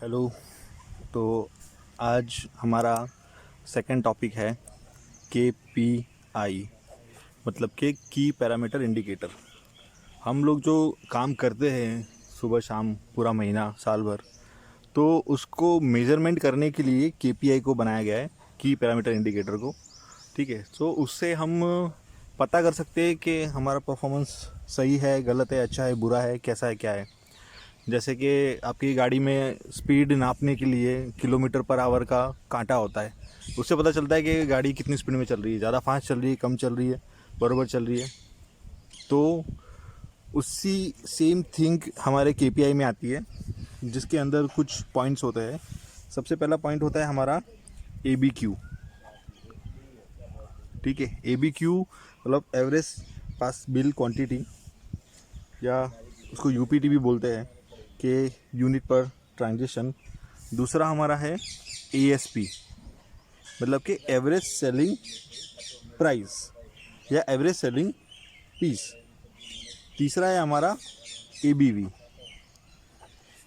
Hello. तो आज हमारा सेकंड टॉपिक है KPI, मतलब के की पैरामीटर इंडिकेटर। हम लोग जो काम करते हैं सुबह शाम पूरा महीना साल भर, तो उसको मेज़रमेंट करने के लिए KPI को बनाया गया है, की पैरामीटर इंडिकेटर को। ठीक है, तो उससे हम पता कर सकते हैं कि हमारा परफॉर्मेंस सही है, गलत है, अच्छा है, बुरा है, कैसा है, क्या है। जैसे कि आपकी गाड़ी में स्पीड नापने के लिए किलोमीटर पर आवर का कांटा होता है, उससे पता चलता है कि गाड़ी कितनी स्पीड में चल रही है, ज़्यादा फास्ट चल रही है, कम चल रही है, बराबर चल रही है। तो उसी सेम थिंग हमारे KPI में आती है, जिसके अंदर कुछ पॉइंट्स होते हैं। सबसे पहला पॉइंट होता है हमारा ABQ। ठीक है, ABQ मतलब एवरेज पास बिल क्वांटिटी, या उसको UPT भी बोलते हैं, के यूनिट पर ट्रांजेक्शन। दूसरा हमारा है ASP, मतलब कि एवरेज सेलिंग प्राइस या एवरेज सेलिंग पीस। तीसरा है हमारा ABV,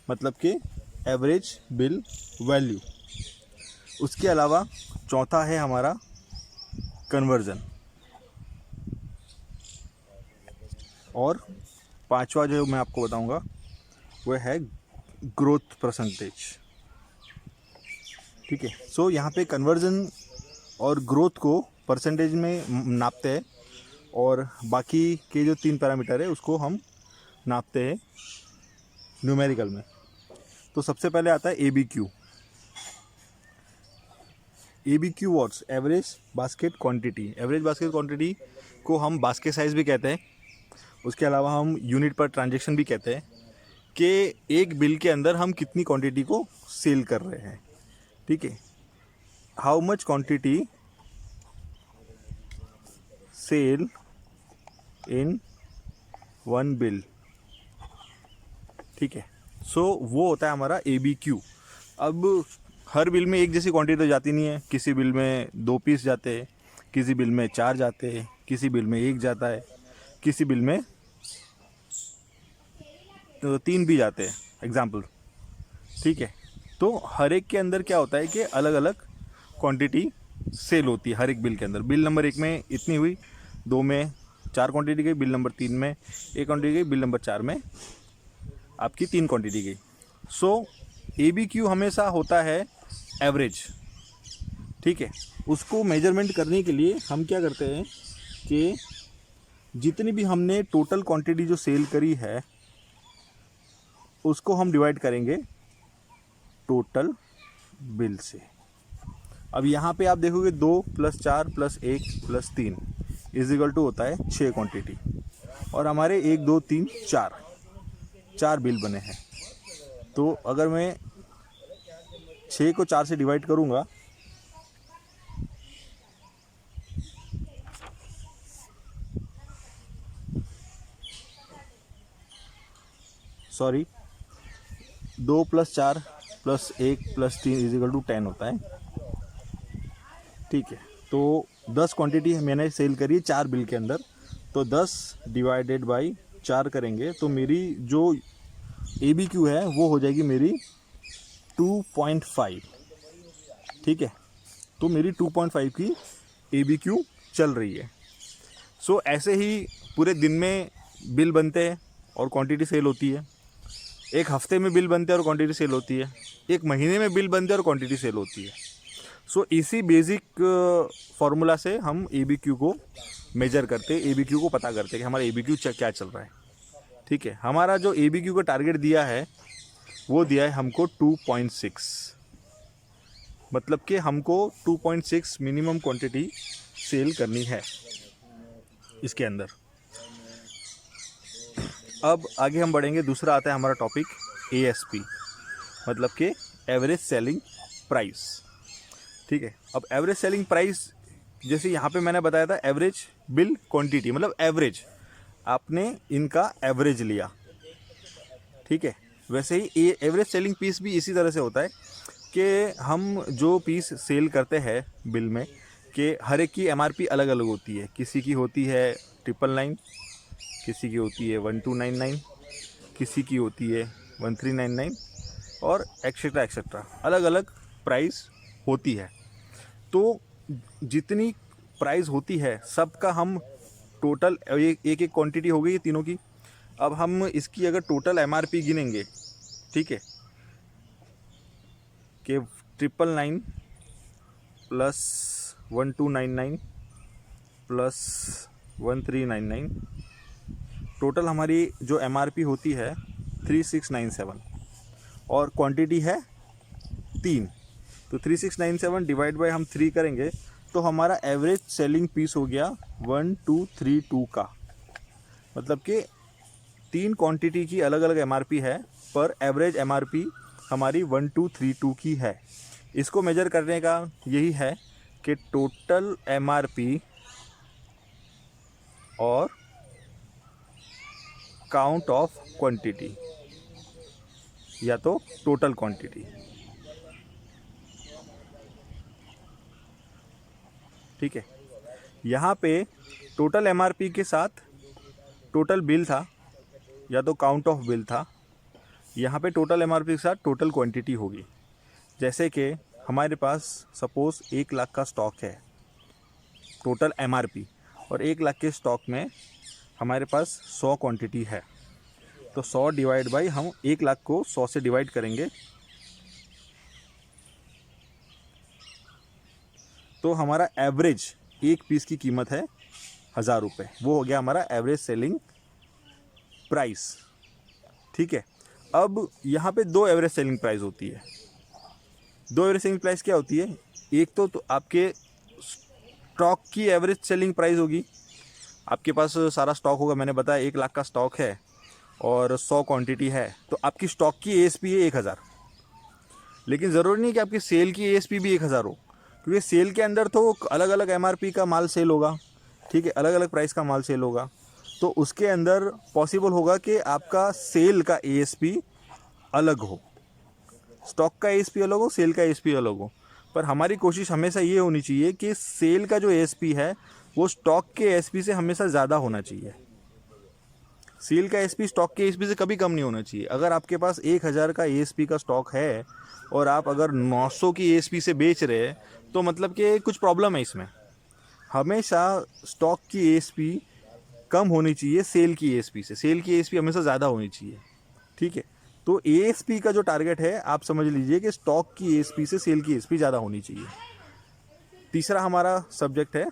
मतलब कि एवरेज बिल वैल्यू। उसके अलावा चौथा है हमारा कन्वर्जन, और पांचवा जो मैं आपको बताऊंगा वह है ग्रोथ परसेंटेज। ठीक है, सो यहाँ पे कन्वर्जन और ग्रोथ को परसेंटेज में नापते हैं, और बाकी के जो 3 पैरामीटर है उसको हम नापते हैं न्यूमेरिकल में। तो सबसे पहले आता है ABQ। ABQ what's average basket quantity. Average basket quantity को हम बास्केट साइज भी कहते हैं। उसके अलावा हम यूनिट पर ट्रांजेक्शन भी कहते हैं, कि एक बिल के अंदर हम कितनी क्वांटिटी को सेल कर रहे हैं। ठीक है, how much quantity sale in one bill. ठीक है, सो वो होता है हमारा ABQ। अब हर बिल में एक जैसी क्वांटिटी तो जाती नहीं है, किसी बिल में 2 पीस जाते हैं, किसी बिल में 4 जाते हैं, किसी बिल में 1 जाता है, किसी बिल में तो 3 भी जाते हैं, एग्जाम्पल। ठीक है, तो हर एक के अंदर क्या होता है कि अलग अलग क्वांटिटी सेल होती है हर एक बिल के अंदर। बिल नंबर 1 में इतनी हुई, 2 में 4 क्वांटिटी गई, बिल नंबर 3 में 1 क्वांटिटी गई, बिल नंबर 4 में आपकी 3 क्वांटिटी गई। सो ABQ हमेशा होता है एवरेज। ठीक है, उसको मेजरमेंट करने के लिए हम क्या करते हैं कि जितनी भी हमने टोटल क्वांटिटी जो सेल करी है उसको हम डिवाइड करेंगे टोटल बिल से। अब यहाँ पे आप देखोगे 2 + 4 + 1 + 3 = होता है 6 क्वांटिटी, और हमारे 1 2 3 4 बिल बने हैं। तो अगर मैं 6 को 4 से डिवाइड करूँगा, सॉरी, 2 + 4 + 1 + 3 = 10 होता है। ठीक है, तो 10 क्वांटिटी मैंने सेल करी है 4 बिल के अंदर, तो 10 / 4 करेंगे तो मेरी जो ABQ है वो हो जाएगी मेरी 2.5। ठीक है, तो मेरी 2.5 की ABQ चल रही है। सो ऐसे ही पूरे दिन में बिल बनते हैं और क्वांटिटी सेल होती है। एक हफ्ते में बिल बनते हैं और क्वांटिटी सेल होती है। एक महीने में बिल बनते हैं और क्वांटिटी सेल होती है। सो इसी बेसिक फार्मूला से हम ABQ को मेजर करते हैं, ABQ को पता करते हैं कि हमारा ABQ क्या चल रहा है। ठीक है, हमारा जो ABQ का टारगेट दिया है वो दिया है हमको 2.6, मतलब कि हमको 2.6 मिनिमम क्वांटिटी सेल करनी है इसके अंदर। अब आगे हम बढ़ेंगे, दूसरा आता है हमारा टॉपिक ASP, मतलब कि एवरेज सेलिंग प्राइस। ठीक है, अब एवरेज सेलिंग प्राइस, जैसे यहाँ पे मैंने बताया था एवरेज बिल क्वांटिटी, मतलब एवरेज, आपने इनका एवरेज लिया। ठीक है, वैसे ही एवरेज सेलिंग पीस भी इसी तरह से होता है कि हम जो पीस सेल करते हैं बिल में, कि हर एक की MRP अलग अलग होती है। किसी की होती है 999, किसी की होती है 1299, किसी की होती है 1399, और एक्सेट्रा एक्सेट्रा अलग अलग प्राइस होती है। तो जितनी प्राइस होती है सबका हम टोटल, एक एक क्वांटिटी हो गई ये तीनों की। अब हम इसकी अगर टोटल एमआरपी गिनेंगे, ठीक है, कि 999 प्लस 1299 प्लस 1399, टोटल हमारी जो एमआरपी होती है 3697 और क्वांटिटी है 3। तो 3697 डिवाइड बाय हम 3 करेंगे तो हमारा एवरेज सेलिंग पीस हो गया 1232 का। मतलब कि 3 क्वांटिटी की अलग अलग एमआरपी है, पर एवरेज एमआरपी हमारी 1232 की है। इसको मेजर करने का यही है कि टोटल एमआरपी और काउंट ऑफ क्वांटिटी या तो टोटल क्वांटिटी। ठीक है, यहाँ पे टोटल एमआरपी के साथ टोटल बिल था या तो काउंट ऑफ बिल था, यहाँ पे टोटल एमआरपी के साथ टोटल क्वांटिटी होगी। जैसे कि हमारे पास सपोज़ 1 लाख का स्टॉक है टोटल एमआरपी, और 1 लाख के स्टॉक में हमारे पास 100 क्वांटिटी है, तो 100 डिवाइड बाई, हम 1 लाख को 100 से डिवाइड करेंगे तो हमारा एवरेज एक पीस की कीमत है 1000 रुपये। वो हो गया हमारा एवरेज सेलिंग प्राइस। ठीक है, अब यहाँ पे 2 एवरेज सेलिंग प्राइस होती है। 2 एवरेज सेलिंग प्राइस क्या होती है? एक तो आपके स्टॉक की एवरेज सेलिंग प्राइस होगी। आपके पास सारा स्टॉक होगा, मैंने बताया 1 लाख का स्टॉक है और 100 क्वांटिटी है, तो आपकी स्टॉक की एएसपी है 1000। लेकिन ज़रूरी नहीं कि आपकी सेल की एएसपी भी 1000 हो, क्योंकि सेल के अंदर तो अलग अलग एमआरपी का माल सेल होगा। ठीक है, अलग अलग प्राइस का माल सेल होगा, तो उसके अंदर पॉसिबल होगा कि आपका सेल का एएसपी अलग हो, स्टॉक का एएसपी अलग हो, सेल का एएसपी अलग हो। पर हमारी कोशिश हमेशा ये होनी चाहिए कि सेल का जो एएसपी है वो स्टॉक के एएसपी से हमेशा ज़्यादा होना चाहिए। सेल का एएसपी स्टॉक के एएसपी से कभी कम नहीं होना चाहिए। अगर आपके पास 1000 का एएसपी का स्टॉक है और आप अगर 900 की एएसपी से बेच रहे हैं तो मतलब कि कुछ प्रॉब्लम है इसमें। हमेशा स्टॉक की एएसपी कम होनी चाहिए सेल की एएसपी से, सेल की एएसपी हमेशा ज़्यादा होनी चाहिए। ठीक है, तो एएसपी का जो टारगेट है आप समझ लीजिए कि स्टॉक की एएसपी से सेल की एएसपी ज़्यादा होनी चाहिए। तीसरा हमारा सब्जेक्ट है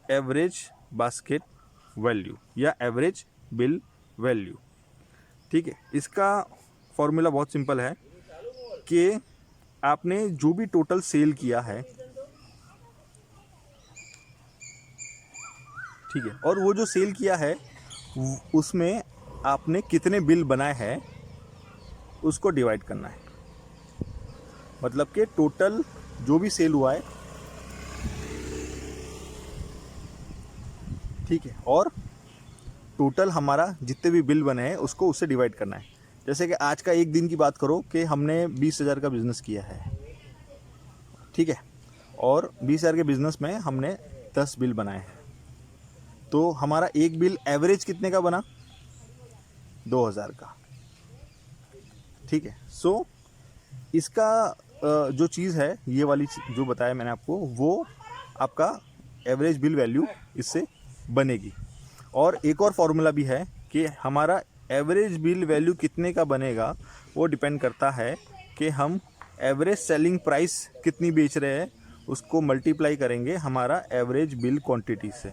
एवरेज बास्केट वैल्यू या एवरेज बिल वैल्यू। ठीक है, इसका फॉर्मूला बहुत सिंपल है कि आपने जो भी टोटल सेल किया है, ठीक है, और वो जो सेल किया है उसमें आपने कितने बिल बनाए हैं उसको डिवाइड करना है। मतलब कि टोटल जो भी सेल हुआ है, ठीक है, और टोटल हमारा जितने भी बिल बने हैं उसको उससे डिवाइड करना है। जैसे कि आज का एक दिन की बात करो कि हमने 20,000 का बिज़नेस किया है, ठीक है, और 20,000 के बिज़नेस में हमने 10 बिल बनाए हैं, तो हमारा एक बिल एवरेज कितने का बना? 2000 का। ठीक है, सो इसका जो चीज़ है, ये वाली जो बताया मैंने आपको, वो आपका एवरेज बिल वैल्यू इससे बनेगी। और एक और फॉर्मूला भी है कि हमारा एवरेज बिल वैल्यू कितने का बनेगा, वो डिपेंड करता है कि हम एवरेज सेलिंग प्राइस कितनी बेच रहे हैं, उसको मल्टीप्लाई करेंगे हमारा एवरेज बिल क्वांटिटी से।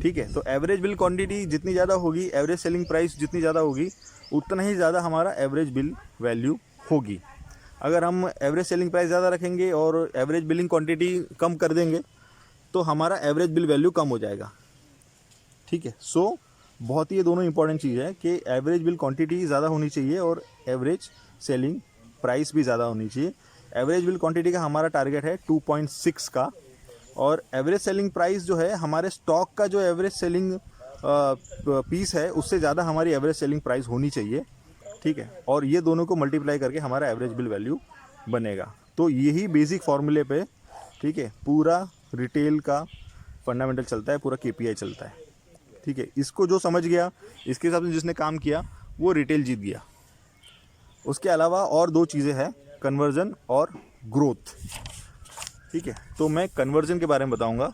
ठीक है, तो एवरेज बिल क्वांटिटी जितनी ज़्यादा होगी, एवरेज सेलिंग प्राइस जितनी ज़्यादा होगी, उतना ही ज़्यादा हमारा एवरेज बिल वैल्यू होगी। अगर हम एवरेज सेलिंग प्राइस ज़्यादा रखेंगे और एवरेज बिलिंग क्वांटिटी कम कर देंगे तो हमारा एवरेज बिल वैल्यू कम हो जाएगा। ठीक है, सो बहुत ही ये दोनों इंपॉर्टेंट चीज़ है कि एवरेज बिल क्वांटिटी ज़्यादा होनी चाहिए और एवरेज सेलिंग प्राइस भी ज़्यादा होनी चाहिए। एवरेज बिल क्वांटिटी का हमारा टारगेट है 2.6 का, और एवरेज सेलिंग प्राइस जो है हमारे स्टॉक का जो एवरेज सेलिंग पीस है उससे ज़्यादा हमारी एवरेज सेलिंग प्राइस होनी चाहिए। ठीक है, और ये दोनों को मल्टीप्लाई करके हमारा एवरेज बिल वैल्यू बनेगा। तो यही बेसिक फॉर्मूले पे, ठीक है, पूरा रिटेल का फंडामेंटल चलता है, पूरा केपीआई चलता है। ठीक है, इसको जो समझ गया, इसके हिसाब से जिसने काम किया वो रिटेल जीत गया। उसके अलावा और दो चीज़ें हैं, कन्वर्जन और ग्रोथ। ठीक है, तो मैं कन्वर्जन के बारे में बताऊंगा।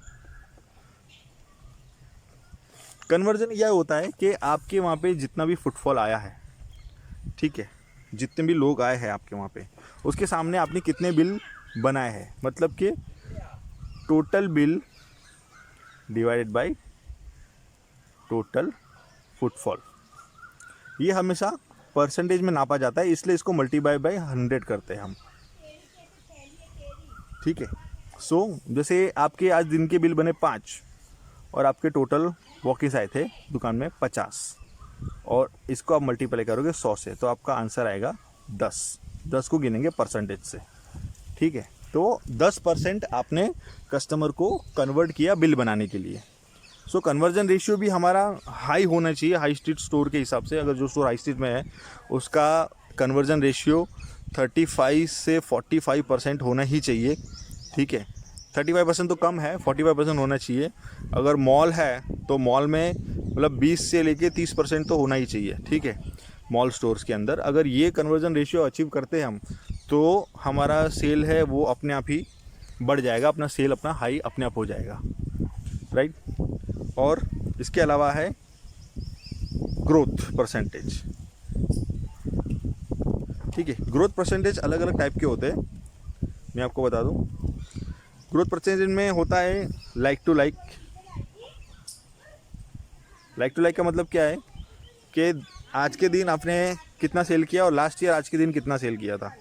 कन्वर्जन यह होता है कि आपके वहाँ पे जितना भी फुटफॉल आया है, ठीक है, जितने भी लोग आए हैं आपके वहाँ पे, उसके सामने आपने कितने बिल बनाए हैं, मतलब कि total bill divided by total footfall. ये हमेशा परसेंटेज में नापा जाता है, इसलिए इसको मल्टीप्लाई बाय 100 करते हैं हम। ठीक है, सो जैसे आपके आज दिन के बिल बने 5 और आपके टोटल वॉकिंग्स आए थे दुकान में 50, और इसको आप मल्टीप्लाई करोगे 100 से, तो आपका आंसर आएगा 10 को गिनेंगे परसेंटेज से। ठीक है, तो 10% आपने कस्टमर को कन्वर्ट किया बिल बनाने के लिए। सो कन्वर्जन रेशियो भी हमारा हाई होना चाहिए हाई स्ट्रीट स्टोर के हिसाब से। अगर जो स्टोर हाई स्ट्रीट में है उसका कन्वर्जन रेशियो 35 से 45% होना ही चाहिए। ठीक है, 35% तो कम है, 45% होना चाहिए। अगर मॉल है तो मॉल में मतलब 20 से लेके 30% तो होना ही चाहिए। ठीक है, मॉल स्टोर्स के अंदर अगर ये कन्वर्जन रेशियो अचीव करते हैं हम, तो हमारा सेल है वो अपने आप ही बढ़ जाएगा, अपना सेल अपना हाई अपने आप हो जाएगा, राइट। और इसके अलावा है ग्रोथ परसेंटेज। ठीक है, ग्रोथ परसेंटेज अलग अलग टाइप के होते हैं, मैं आपको बता दूं। ग्रोथ परसेंटेज में होता है like to like. Like to like का मतलब क्या है कि आज के दिन आपने कितना सेल किया और लास्ट ईयर आज के दिन कितना सेल किया था।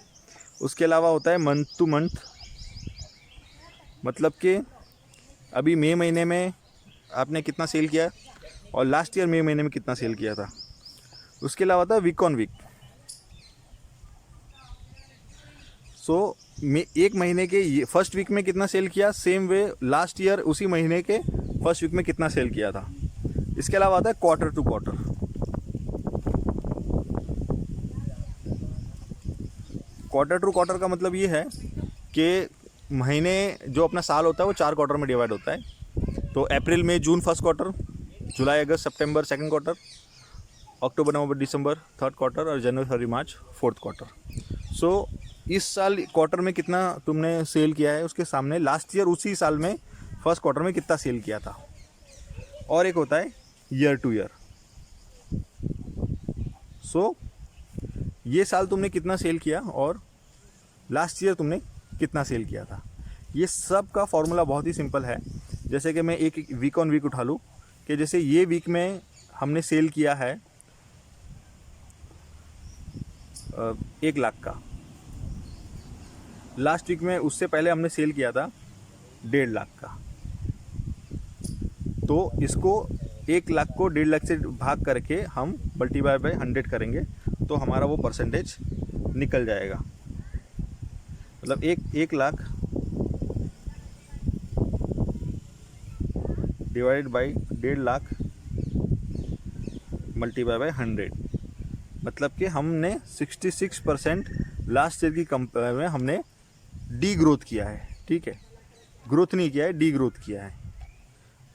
उसके अलावा होता है मंथ टू मंथ, मतलब कि अभी मई महीने में आपने कितना सेल किया और लास्ट ईयर मई महीने में कितना सेल किया था। उसके अलावा था वीक ऑन वीक। सो एक महीने के फर्स्ट वीक में कितना सेल किया, सेम वे लास्ट ईयर उसी महीने के फर्स्ट वीक में कितना सेल किया था। इसके अलावा आता है quarter to quarter. Quarter to quarter का मतलब ये है कि महीने जो अपना साल होता है वो 4 क्वार्टर में डिवाइड होता है। तो अप्रैल मई जून फर्स्ट क्वार्टर, जुलाई अगस्त सितंबर सेकंड क्वार्टर, अक्टूबर नवंबर दिसंबर थर्ड क्वार्टर और जनवरी फरवरी मार्च फोर्थ क्वार्टर। सो इस साल क्वार्टर में कितना तुमने सेल किया है उसके सामने लास्ट ईयर उसी साल में फर्स्ट क्वार्टर में कितना सेल किया था। और एक होता है ईयर टू ईयर। सो ये साल तुमने कितना सेल किया और लास्ट ईयर तुमने कितना सेल किया था। ये सब का फॉर्मूला बहुत ही सिंपल है। जैसे कि मैं एक वीक ऑन वीक उठा लूँ कि जैसे ये वीक में हमने सेल किया है 1 लाख का, लास्ट वीक में उससे पहले हमने सेल किया था 1.5 लाख का। तो इसको 1 लाख को 1.5 लाख से भाग करके हम मल्टीप्लाई बाय 100 करेंगे तो हमारा वो परसेंटेज निकल जाएगा। मतलब 1 lakh divided by 1.5 lakh multiply by 100, मतलब कि हमने 66% लास्ट ईयर की कंपेयर में हमने डी ग्रोथ किया है। ठीक है, ग्रोथ नहीं किया है, डी ग्रोथ किया है।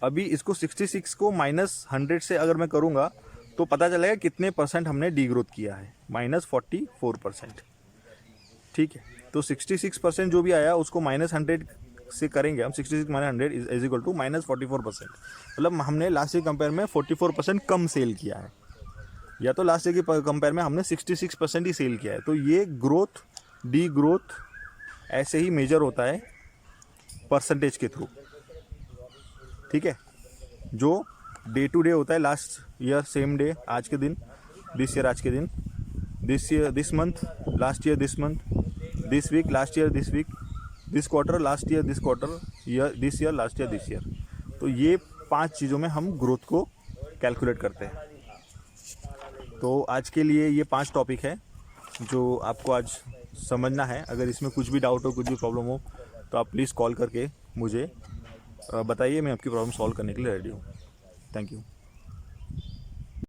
अभी इसको 66 को -100 से अगर मैं करूँगा तो पता चलेगा कितने परसेंट हमने डी ग्रोथ किया है, -44%। ठीक है, तो 66% जो भी आया उसको -100 से करेंगे हम, 66 - 100 इज इक्वल टू -44%। मतलब हमने लास्ट ईयर कंपेयर में 44% कम सेल किया है, या तो लास्ट ईयर के कंपेयर में हमने 66% ही सेल किया है। तो ये ग्रोथ डी ग्रोथ ऐसे ही मेजर होता है परसेंटेज के थ्रू। ठीक है, जो डे टू डे होता है, लास्ट ईयर सेम डे आज के दिन, दिस ईयर आज के दिन, this year this month, last year this month, this week last year this week, this quarter last year this quarter, year this year last year this year. तो ये 5 चीज़ों में हम ग्रोथ को कैलकुलेट करते हैं। तो आज के लिए ये 5 टॉपिक है जो आपको आज समझना है। अगर इसमें कुछ भी डाउट हो, कुछ भी प्रॉब्लम हो तो आप प्लीज़ कॉल करके मुझे बताइए, मैं आपकी प्रॉब्लम सॉल्व करने के लिए रेडी हूँ। Thank you.